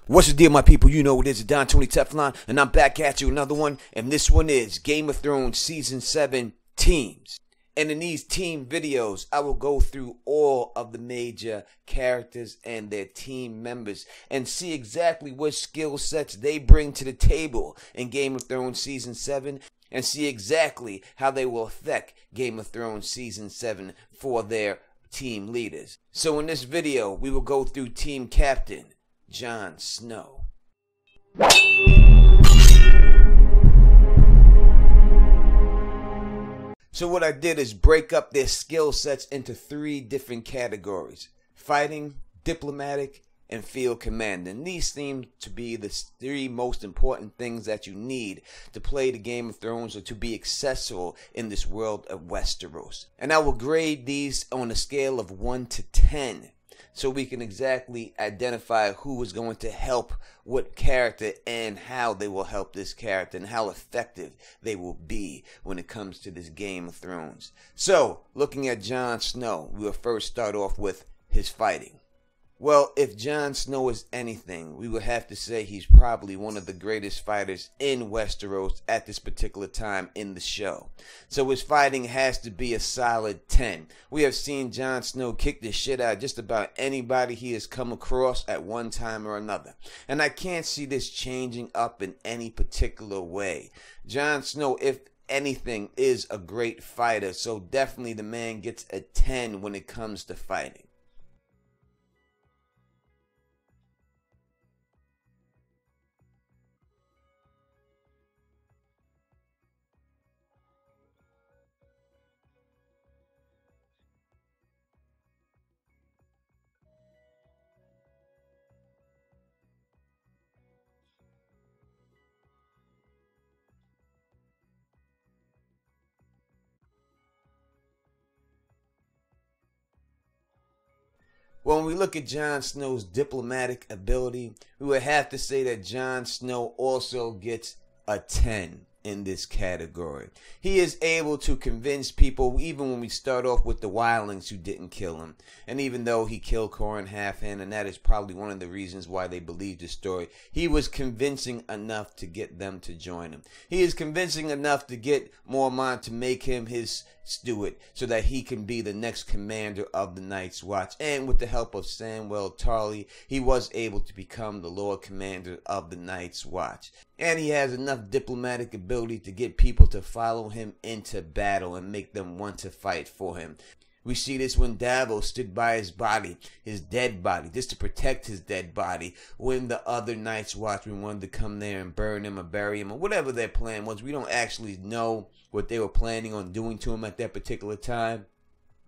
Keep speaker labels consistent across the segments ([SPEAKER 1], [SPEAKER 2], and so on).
[SPEAKER 1] What's the deal, my people? You know it is Don Tony Teflon, and I'm back at you another one, and this one is Game of Thrones Season 7 Teams. And in these team videos, I will go through all of the major characters and their team members and see exactly what skill sets they bring to the table in Game of Thrones Season 7 and see exactly how they will affect Game of Thrones Season 7 for their team leaders. So in this video, we will go through Team Captain Jon Sno. So what I did is break up their skill sets into 3 different categories: fighting, diplomatic, and field commander. And these seem to be the 3 most important things that you need to play the Game of Thrones or to be successful in this world of Westeros. And I will grade these on a scale of 1 to 10. So we can exactly identify who is going to help what character and how they will help this character and how effective they will be when it comes to this Game of Thrones. So, looking at Jon Sno, we will first start off with his fighting. Well, if Jon Sno is anything, we would have to say he's probably one of the greatest fighters in Westeros at this particular time in the show. So his fighting has to be a solid 10. We have seen Jon Sno kick the shit out of just about anybody he has come across at one time or another. And I can't see this changing up in any particular way. Jon Sno, if anything, is a great fighter. So definitely the man gets a 10 when it comes to fighting. When we look at Jon Sno's diplomatic ability, we would have to say that Jon Sno also gets a 10 in this category. He is able to convince people, even when we start off with the wildlings who didn't kill him. And even though he killed Corin Halfhand, and that is probably one of the reasons why they believed his story, he was convincing enough to get them to join him. He is convincing enough to get Mormont to make him his steward so that he can be the next commander of the Night's Watch. And with the help of Samwell Tarly, he was able to become the Lord Commander of the Night's Watch. And he has enough diplomatic ability to get people to follow him into battle and make them want to fight for him. We see this when Davos stood by his body, his dead body, just to protect his dead body when the other Night's Watchmen wanted to come there and burn him or bury him or whatever their plan was. We don't actually know what they were planning on doing to him at that particular time,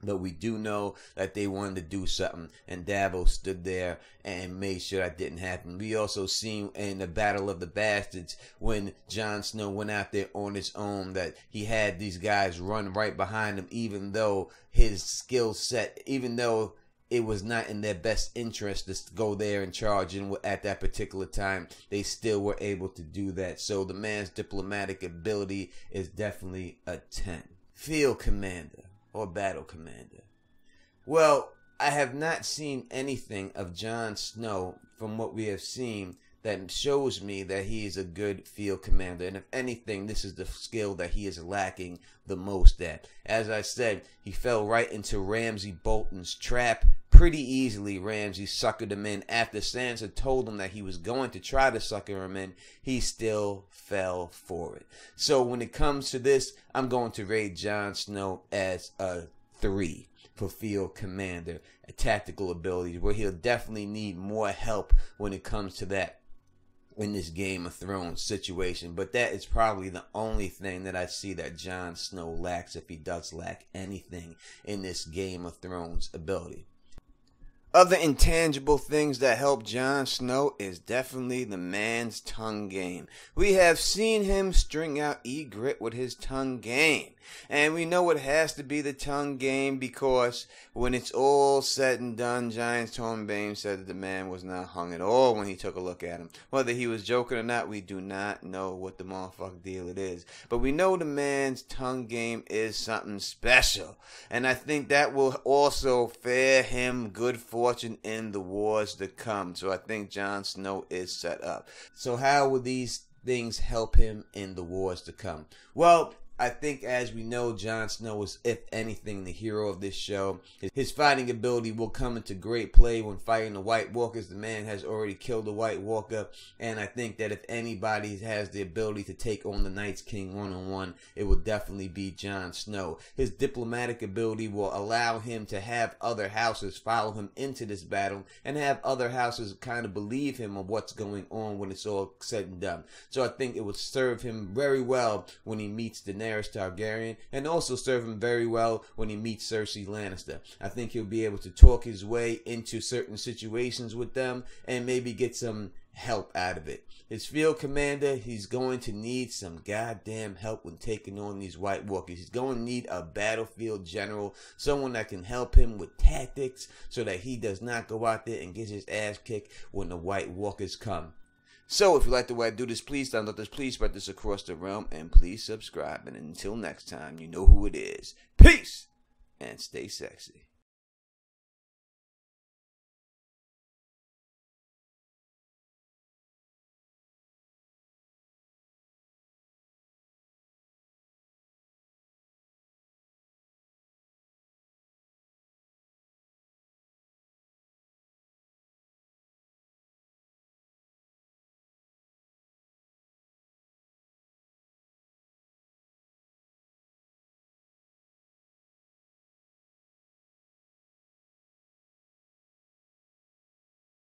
[SPEAKER 1] but we do know that they wanted to do something, and Davos stood there and made sure that didn't happen. We also seen in the Battle of the Bastards when Jon Sno went out there on his own that he had these guys run right behind him, even though his skill set, even though it was not in their best interest to go there and charge in at that particular time, they still were able to do that. So the man's diplomatic ability is definitely a 10. Field commander or battle commander. Well, I have not seen anything of Jon Sno from what we have seen that shows me that he is a good field commander. And if anything, this is the skill that he is lacking the most at. As I said, he fell right into Ramsay Bolton's trap pretty easily. Ramsay suckered him in. After Sansa told him that he was going to try to sucker him in, he still fell for it. So when it comes to this, I'm going to rate Jon Sno as a 3 for field commander, a tactical abilities, where he'll definitely need more help when it comes to that in this Game of Thrones situation. But that is probably the only thing that I see that Jon Sno lacks, if he does lack anything in this Game of Thrones ability. Other intangible things that help Jon Sno is definitely the man's tongue game. We have seen him string out Ygritte with his tongue game. And we know it has to be the tongue game, because when it's all said and done, Giant Tormund said that the man was not hung at all when he took a look at him. Whether he was joking or not, we do not know what the motherfucking deal it is. But we know the man's tongue game is something special. And I think that will also fare him good fortune in the wars to come. So I think Jon Snow is set up. So how will these things help him in the wars to come? Well, I think, as we know, Jon Snow is, if anything, the hero of this show. His fighting ability will come into great play when fighting the White Walkers. The man has already killed a White Walker, and I think that if anybody has the ability to take on the Night's King one-on-one, it will definitely be Jon Snow. His diplomatic ability will allow him to have other houses follow him into this battle, and have other houses kind of believe him of what's going on when it's all said and done. So I think it would serve him very well when he meets Daenerys Targaryen, and also serve him very well when he meets Cersei Lannister. I think he'll be able to talk his way into certain situations with them and maybe get some help out of it. His field commander, he's going to need some goddamn help when taking on these White Walkers. He's going to need a battlefield general, someone that can help him with tactics so that he does not go out there and get his ass kicked when the White Walkers come. So, if you like the way I do this, please thumbs up this, please spread this across the realm, and please subscribe. And until next time, you know who it is. Peace! And stay sexy.